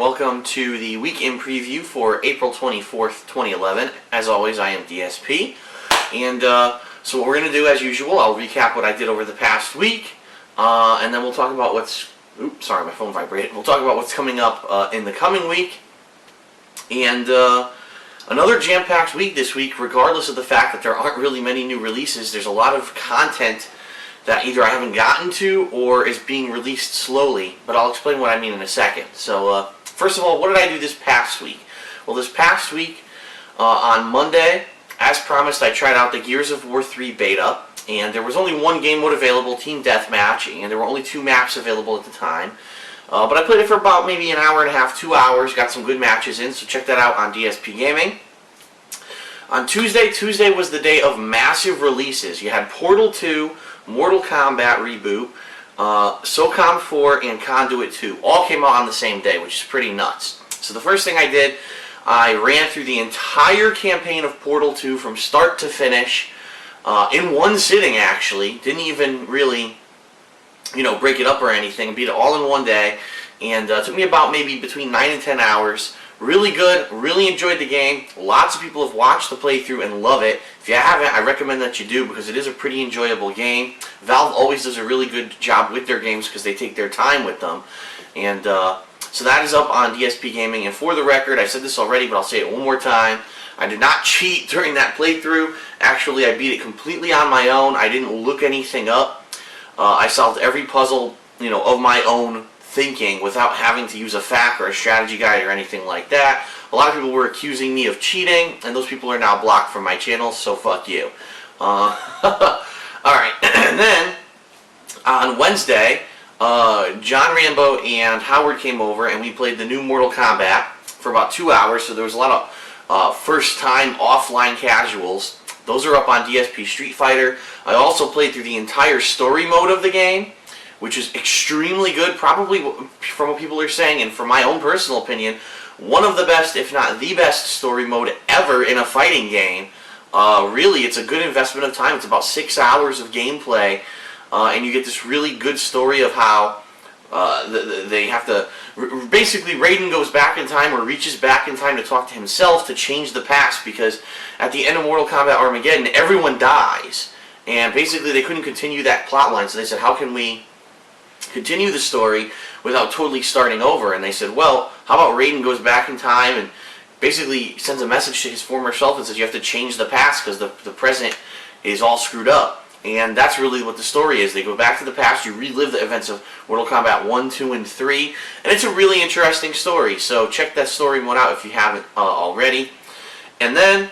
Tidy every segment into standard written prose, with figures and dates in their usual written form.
welcome to the weekend preview for April 24th, 2011. As always, I am DSP, and so what we're going to do, as usual, I'll recap what I did over the past week, and then we'll talk about what's... Oops, sorry, my phone vibrated. We'll talk about what's coming up in the coming week, and another jam-packed week this week, regardless of the fact that there aren't really many new releases. There's a lot of content that either I haven't gotten to or is being released slowly, but I'll explain what I mean in a second. So, first of all, what did I do this past week? Well, this past week, on Monday, as promised, I tried out the Gears of War 3 beta, and there was only one game mode available, Team Deathmatch, and there were only 2 maps available at the time. But I played it for about maybe an hour and a half, 2 hours, got some good matches in, so check that out on DSPGaming. On Tuesday was the day of massive releases. You had Portal 2, Mortal Kombat Reboot, SOCOM 4, and Conduit 2. All came out on the same day, which is pretty nuts. So the first thing I did, I ran through the entire campaign of Portal 2 from start to finish, in one sitting actually. Didn't even really, break it up or anything. Beat it all in one day, and it took me about maybe between 9 and 10 hours. Really good, really enjoyed the game. Lots of people have watched the playthrough and love it. If you haven't, I recommend that you do because it is a pretty enjoyable game. Valve always does a really good job with their games because they take their time with them. And so that is up on DSPGaming. And for the record, I said this already, but I'll say it one more time. I did not cheat during that playthrough. Actually, I beat it completely on my own. I didn't look anything up. I solved every puzzle, of my own thinking without having to use a FAQ or a strategy guide or anything like that. A lot of people were accusing me of cheating, and those people are now blocked from my channel, so fuck you. Alright, and then on Wednesday, John Rambo and Howard came over and we played the new Mortal Kombat for about 2 hours, so there was a lot of first-time offline casuals. Those are up on DSP Street Fighter. I also played through the entire story mode of the game, which is extremely good, probably from what people are saying, and from my own personal opinion, one of the best, if not the best, story mode ever in a fighting game. Really, it's a good investment of time. It's about 6 hours of gameplay, and you get this really good story of how they have to... Basically, Raiden goes back in time, or reaches back in time to talk to himself to change the past, because at the end of Mortal Kombat Armageddon, everyone dies. And basically, they couldn't continue that plot line, so they said, how can we continue the story without totally starting over? And they said, well, how about Raiden goes back in time and basically sends a message to his former self and says you have to change the past because the present is all screwed up. And that's really what the story is. They go back to the past, you relive the events of Mortal Kombat 1, 2, and 3, and it's a really interesting story. So check that story mode out if you haven't already. And then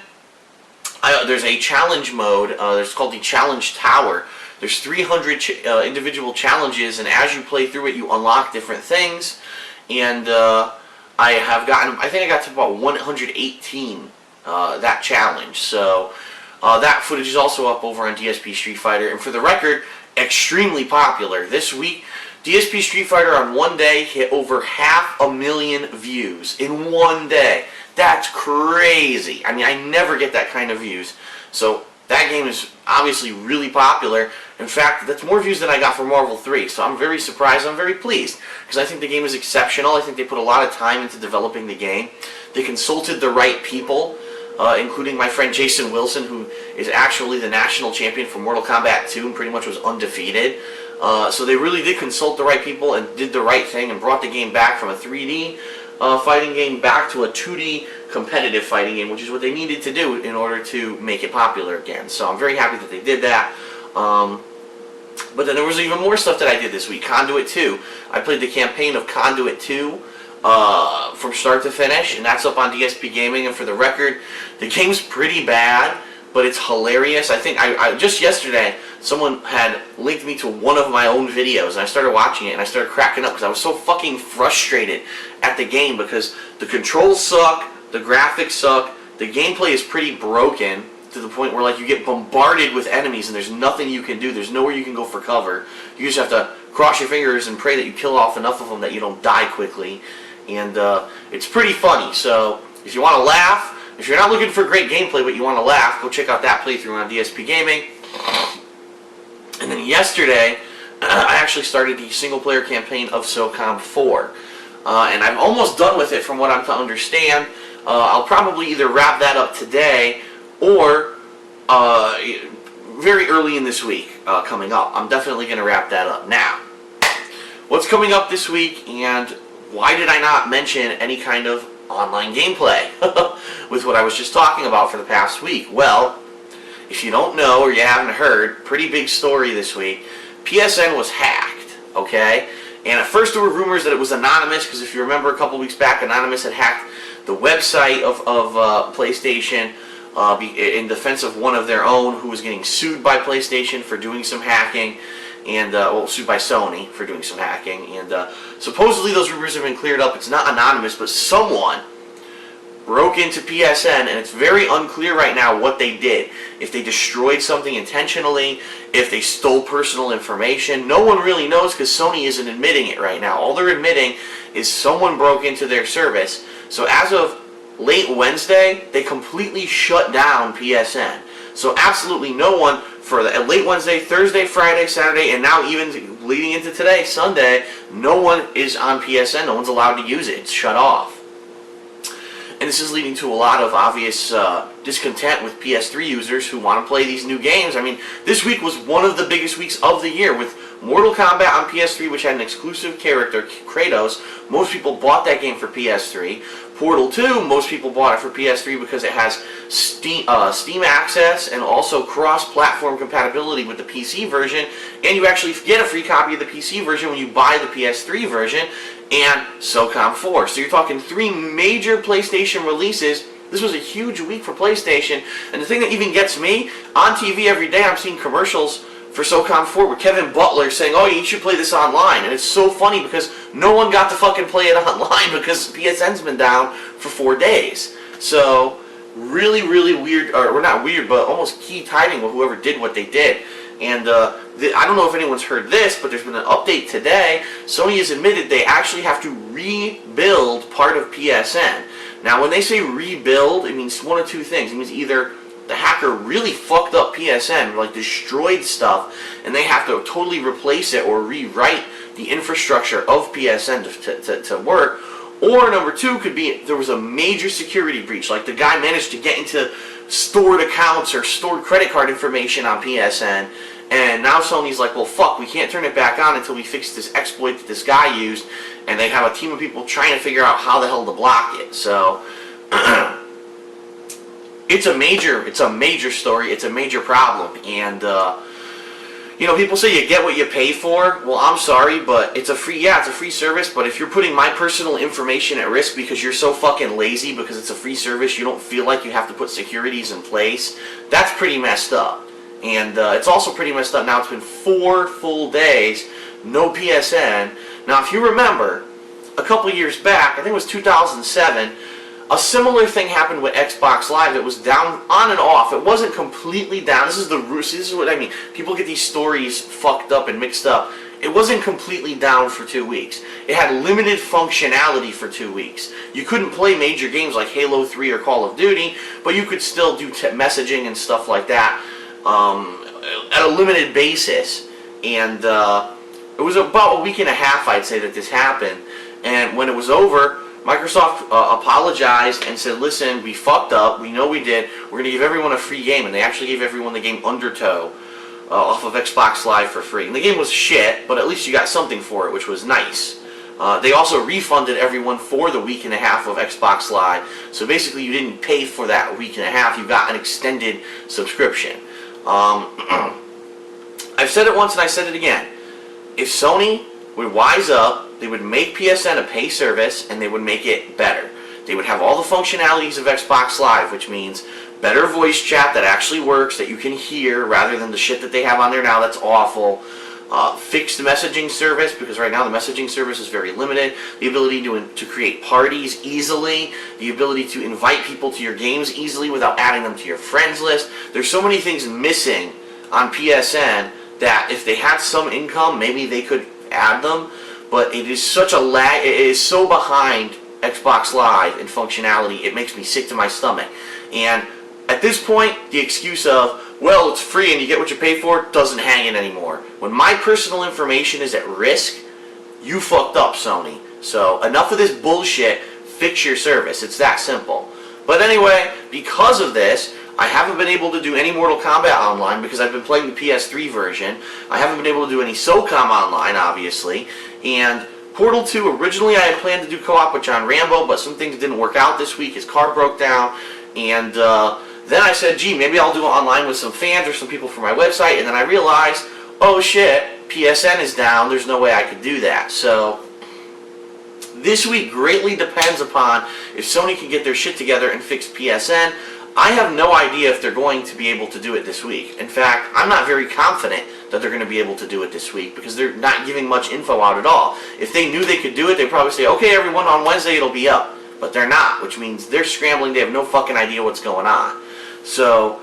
there's a challenge mode. It's called the Challenge Tower. There's 300 individual challenges, and as you play through it, you unlock different things. And I think I got to about 118 that challenge. So that footage is also up over on DSP Street Fighter. And for the record, extremely popular. This week, DSP Street Fighter on one day hit over 500,000 views in one day. That's crazy. I mean, I never get that kind of views. So that game is obviously really popular. In fact, that's more views than I got for Marvel 3, so I'm very surprised. I'm very pleased, because I think the game is exceptional. I think they put a lot of time into developing the game. They consulted the right people, including my friend Jason Wilson, who is actually the national champion for Mortal Kombat 2 and pretty much was undefeated. So they really did consult the right people and did the right thing and brought the game back from a 3D fighting game back to a 2D competitive fighting game, which is what they needed to do in order to make it popular again. So I'm very happy that they did that. But then there was even more stuff that I did this week. Conduit 2. I played the campaign of Conduit 2 from start to finish, and that's up on DSPGaming. And for the record, the game's pretty bad, but it's hilarious. I think just yesterday, someone had linked me to one of my own videos, and I started watching it, and I started cracking up because I was so fucking frustrated at the game because the controls suck, the graphics suck, the gameplay is pretty broken, to the point where you get bombarded with enemies and there's nothing you can do. There's nowhere you can go for cover. You just have to cross your fingers and pray that you kill off enough of them that you don't die quickly. And it's pretty funny. So if you want to laugh, if you're not looking for great gameplay but you want to laugh, go check out that playthrough on DSPGaming. And then yesterday, I actually started the single-player campaign of SOCOM 4. and I'm almost done with it from what I'm to understand. I'll probably either wrap that up today or very early in this week coming up. I'm definitely going to wrap that up. Now, what's coming up this week, and why did I not mention any kind of online gameplay with what I was just talking about for the past week? Well, if you don't know or you haven't heard, pretty big story this week. PSN was hacked, okay? And at first there were rumors that it was anonymous, because if you remember a couple weeks back, Anonymous had hacked the website of PlayStation in defense of one of their own who was getting sued by PlayStation for doing some hacking, and well, sued by Sony for doing some hacking. And supposedly those rumors have been cleared up. It's not anonymous, but someone broke into PSN, and it's very unclear right now what they did. If they destroyed something intentionally, if they stole personal information, no one really knows, because Sony isn't admitting it right now. All they're admitting is someone broke into their service. So as of late Wednesday, they completely shut down PSN. So absolutely no one for the late Wednesday, Thursday, Friday, Saturday, and now even leading into today, Sunday, no one is on PSN. No one's allowed to use it. It's shut off. And this is leading to a lot of obvious discontent with PS3 users who want to play these new games. I mean, this week was one of the biggest weeks of the year with Mortal Kombat on PS3, which had an exclusive character, Kratos. Most people bought that game for PS3. Portal 2, most people bought it for PS3 because it has Steam access and also cross-platform compatibility with the PC version. And you actually get a free copy of the PC version when you buy the PS3 version, and SOCOM 4. So you're talking 3 major PlayStation releases. This was a huge week for PlayStation. And the thing that even gets me, on TV every day I'm seeing commercials for SOCOM 4 with Kevin Butler saying, oh, you should play this online. And it's so funny because no one got to fucking play it online because PSN's been down for 4 days. So really, really weird, or not weird, but almost key timing with whoever did what they did. And I don't know if anyone's heard this, but there's been an update today. Sony has admitted they actually have to rebuild part of PSN. Now, when they say rebuild, it means one of two things. It means either the hacker really fucked up PSN, like destroyed stuff, and they have to totally replace it or rewrite the infrastructure of PSN to work. Or number 2 could be there was a major security breach, like the guy managed to get into stored accounts or stored credit card information on PSN, and now Sony's like, well, fuck, we can't turn it back on until we fix this exploit that this guy used, and they have a team of people trying to figure out how the hell to block it. So it's a major story, it's a major problem, and you know, people say you get what you pay for. Well, I'm sorry, but it's a free service, but if you're putting my personal information at risk because you're so fucking lazy because it's a free service, you don't feel like you have to put securities in place, that's pretty messed up. And it's also pretty messed up now. It's been 4 full days, no PSN. Now, if you remember, a couple years back, I think it was 2007, a similar thing happened with Xbox Live. It was down on and off. It wasn't completely down. This is what I mean. People get these stories fucked up and mixed up. It wasn't completely down for 2 weeks. It had limited functionality for 2 weeks. You couldn't play major games like Halo 3 or Call of Duty, but you could still do messaging and stuff like that at a limited basis. And it was about a week and a half, I'd say, that this happened. And when it was over, Microsoft apologized and said, listen, we fucked up, we know we did, we're going to give everyone a free game. And they actually gave everyone the game Undertow off of Xbox Live for free. And the game was shit, but at least you got something for it, which was nice. They also refunded everyone for the week and a half of Xbox Live. So basically you didn't pay for that week and a half, you got an extended subscription. I've said it once and I said it again. If Sony would wise up, they would make PSN a pay service, and they would make it better. They would have all the functionalities of Xbox Live, which means better voice chat that actually works, that you can hear, rather than the shit that they have on there now that's awful. Fix the messaging service, because right now the messaging service is very limited. The ability to create parties easily. The ability to invite people to your games easily without adding them to your friends list. There's so many things missing on PSN that if they had some income, maybe they could add them. But it is such a lag, it is so behind Xbox Live in functionality, it makes me sick to my stomach. And at this point, the excuse of, well, it's free and you get what you pay for, doesn't hang in anymore. When my personal information is at risk, you fucked up, Sony. So enough of this bullshit. Fix your service. It's that simple. But anyway, because of this, I haven't been able to do any Mortal Kombat Online because I've been playing the PS3 version. I haven't been able to do any SOCOM Online, obviously. And Portal 2, originally I had planned to do co-op with John Rambo, but some things didn't work out this week. His car broke down. And then I said, gee, maybe I'll do it online with some fans or some people from my website. And then I realized, oh shit, PSN is down. There's no way I could do that. So this week greatly depends upon if Sony can get their shit together and fix PSN. I have no idea if they're going to be able to do it this week. In fact, I'm not very confident that they're going to be able to do it this week because they're not giving much info out at all. If they knew they could do it, they'd probably say, okay, everyone, on Wednesday it'll be up. But they're not, which means they're scrambling. They have no fucking idea what's going on. So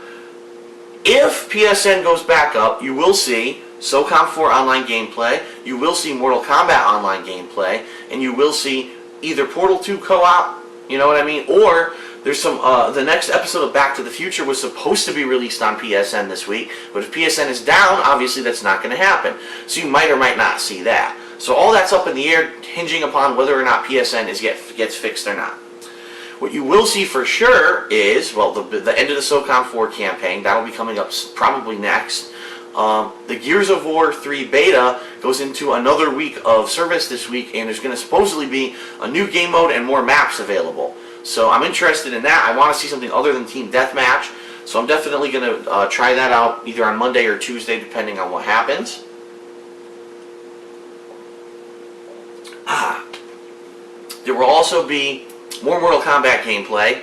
if PSN goes back up, you will see SOCOM 4 online gameplay, you will see Mortal Kombat online gameplay, and you will see either Portal 2 co-op, you know what I mean, or there's some, the next episode of Back to the Future was supposed to be released on PSN this week, but if PSN is down, obviously that's not going to happen. So you might or might not see that. So all that's up in the air, hinging upon whether or not PSN gets fixed or not. What you will see for sure is, well, the end of the SOCOM 4 campaign. That'll be coming up probably next. The Gears of War 3 beta goes into another week of service this week, and there's going to supposedly be a new game mode and more maps available. So I'm interested in that. I want to see something other than Team Deathmatch. So I'm definitely going to try that out either on Monday or Tuesday, depending on what happens. There will also be more Mortal Kombat gameplay.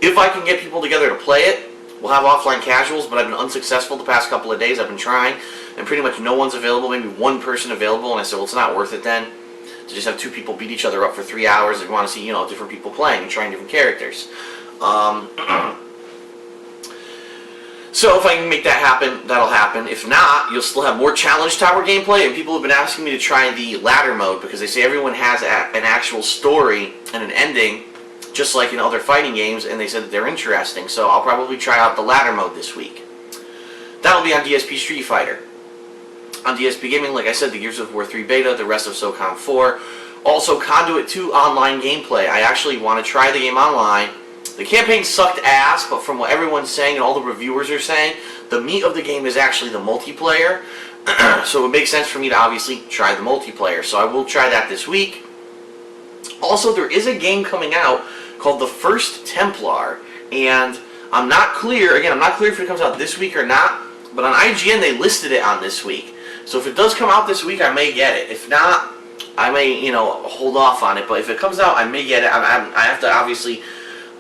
If I can get people together to play it, we'll have offline casuals, but I've been unsuccessful the past couple of days. I've been trying, and pretty much no one's available, maybe one person available, and I said, well, it's not worth it then to just have two people beat each other up for 3 hours if you want to see, you know, different people playing and trying different characters. So if I can make that happen, that'll happen. If not, you'll still have more Challenge Tower gameplay, and people have been asking me to try the ladder mode because they say everyone has an actual story and an ending, just like in other fighting games, and they said that they're interesting. So I'll probably try out the ladder mode this week. That'll be on DSP Street Fighter. On DSPGaming, like I said, the Gears of War 3 beta, the rest of SOCOM 4. Also, Conduit 2 online gameplay. I actually want to try the game online. The campaign sucked ass, but from what everyone's saying and all the reviewers are saying, the meat of the game is actually the multiplayer. So it would make sense for me to obviously try the multiplayer. So I will try that this week. Also, there is a game coming out called The First Templar, and I'm not clear, again, I'm not clear if it comes out this week or not, but on IGN they listed it on this week. So if it does come out this week, I may get it. If not, I may, you know, hold off on it, but if it comes out, I may get it. I have to obviously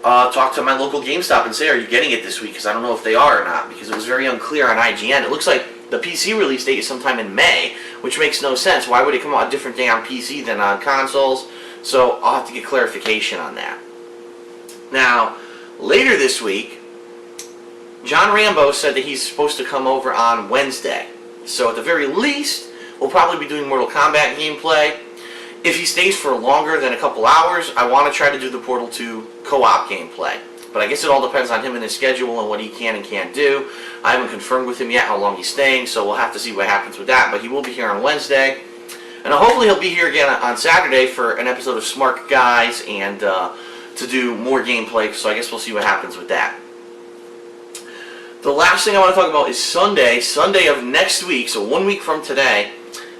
talk to my local GameStop and say, are you getting it this week? Because I don't know if they are or not, because it was very unclear on IGN. It looks like the PC release date is sometime in May, which makes no sense. Why would it come out a different day on PC than on consoles? So I'll have to get clarification on that. Now, later this week, John Rambo said that he's supposed to come over on Wednesday. So at the very least, we'll probably be doing Mortal Kombat gameplay. If he stays for longer than a couple hours, I want to try to do the Portal 2 co-op gameplay. But I guess it all depends on him and his schedule and what he can and can't do. I haven't confirmed with him yet how long he's staying, so we'll have to see what happens with that. But he will be here on Wednesday. And hopefully he'll be here again on Saturday for an episode of Smart Guys and to do more gameplay. So I guess we'll see what happens with that. The last thing I want to talk about is Sunday. Sunday of next week, so 1 week from today,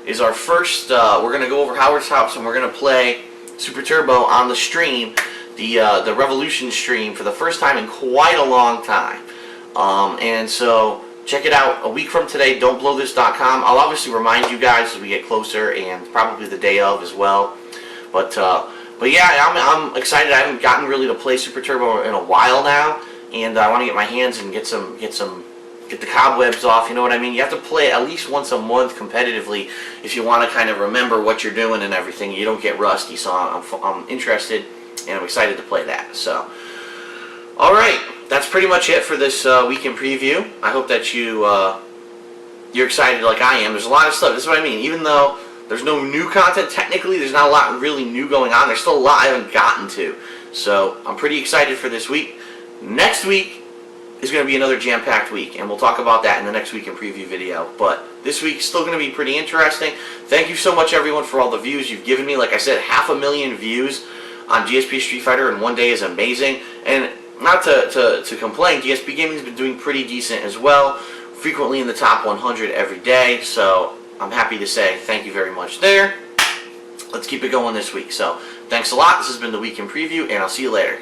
is our first, we're going to go over Howard's house and we're going to play Super Turbo on the stream, the Revolution stream, for the first time in quite a long time. And so, check it out a week from today, don'tblowthis.com. I'll obviously remind you guys as we get closer, and probably the day of as well. But yeah, I'm excited. I haven't gotten really to play Super Turbo in a while now, and I want to get my hands and get the cobwebs off, you know what I mean? You have to play at least once a month competitively if you want to kind of remember what you're doing and everything. You don't get rusty, so I'm interested and I'm excited to play that. So, alright, that's pretty much it for this week in preview. I hope that you're excited like I am. There's a lot of stuff. This is what I mean. Even though there's no new content, technically there's not a lot really new going on. There's still a lot I haven't gotten to. So, I'm pretty excited for this week. Next week is going to be another jam-packed week, and we'll talk about that in the next week in preview video. But this week's still going to be pretty interesting. Thank you so much, everyone, for all the views you've given me. Like I said, 500,000 views on DSP Street Fighter in one day is amazing. And not to complain, DSP Gaming's been doing pretty decent as well, frequently in the top 100 every day. So I'm happy to say thank you very much there. Let's keep it going this week. So thanks a lot. This has been the Week in Preview, and I'll see you later.